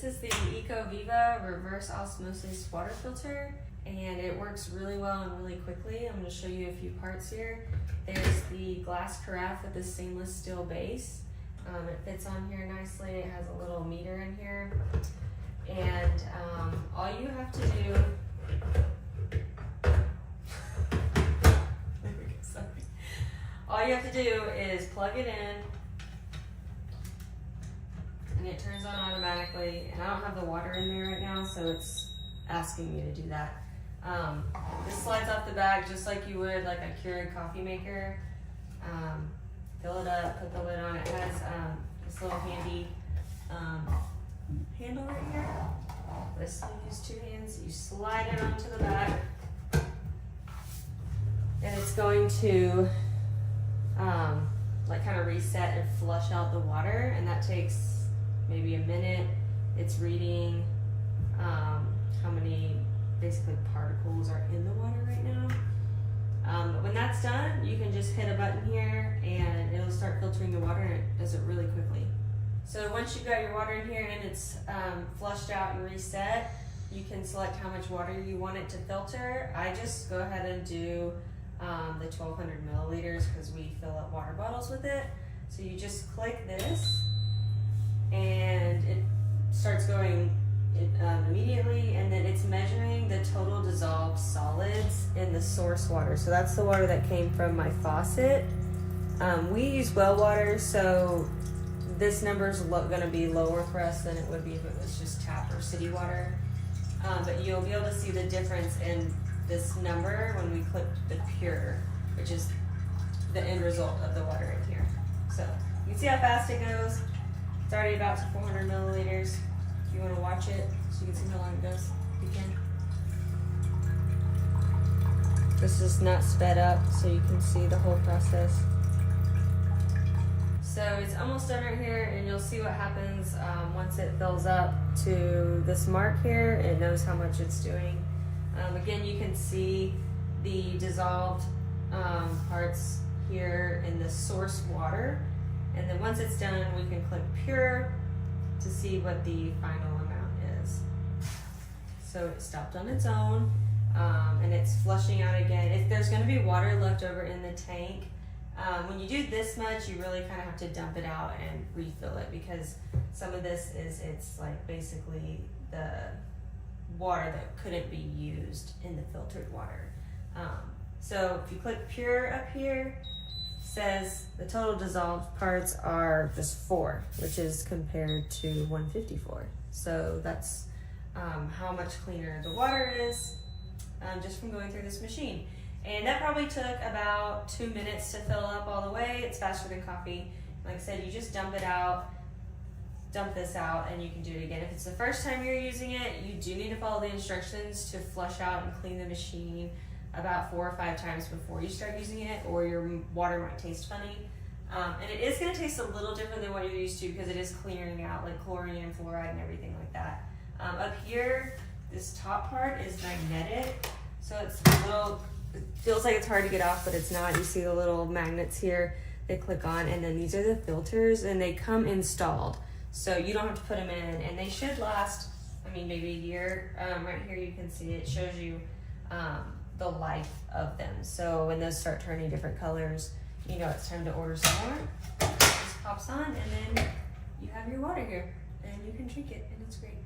This is the Ecoviva reverse osmosis water filter, and it works really well and really quickly. I'm going to show you a few parts here. There's the glass carafe with the stainless steel base. It fits on here nicely. It has a little meter in here, and all you have to do all you have to do is plug it in, and it turns on automatically. And I don't have the water in there right now, so it's asking me to do that. This slides off the back just like you would like a Keurig coffee maker. Fill it up, put the lid on. It has this little handy handle right here. This you use two hands. You slide it onto the back, and it's going to like kind of reset and flush out the water, and that takes maybe a minute. It's reading how many basically particles are in the water right now. But when that's done, you can just hit a button here and it'll start filtering the water, and it does it really quickly. So once you've got your water in here and it's flushed out and reset, you can select how much water you want it to filter. I just go ahead and do the 1200 milliliters because we fill up water bottles with it. So you just click this and it starts going immediately, and then it's measuring the total dissolved solids in the source water. So that's the water that came from my faucet. We use well water, so this number is going to be lower for us than it would be if it was just tap or city water. But you'll be able to see the difference in this number when we click the pure, which is the end result of the water in here. So you can see how fast it goes. It's already about to 400 milliliters. If you want to watch it so you can see how long it goes, you can. This is not sped up so you can see the whole process. So it's almost done right here, and you'll see what happens once it fills up to this mark here. It knows how much it's doing. Again, you can see the dissolved parts here in the source water. And then once it's done, we can click pure to see what the final amount is. So it stopped on its own, and it's flushing out again. If there's going to be water left over in the tank, when you do this much, you really kind of have to dump it out and refill it, because some of this it's like basically the water that couldn't be used in the filtered water. So if you click pure up here, says the total dissolved parts are just 4, which is compared to 154. So that's how much cleaner the water is just from going through this machine. And that probably took about 2 minutes to fill up all the way. It's faster than coffee. Like I said, you just dump it out, dump this out, and you can do it again. If it's the first time you're using it, you do need to follow the instructions to flush out and clean the machine about 4 or 5 times before you start using it, or your water might taste funny. And it is going to taste a little different than what you're used to, because it is clearing out like chlorine and fluoride and everything like that. Up here, this top part is magnetic, so it's a little, it feels like it's hard to get off, but it's not. You see the little magnets here, they click on, and then these are the filters, and they come installed, so you don't have to put them in, and they should last, I mean, maybe a year. Right here you can see it shows you the life of them. So when those start turning different colors, you know it's time to order some more. It just pops on, and then you have your water here, and you can drink it, and it's great.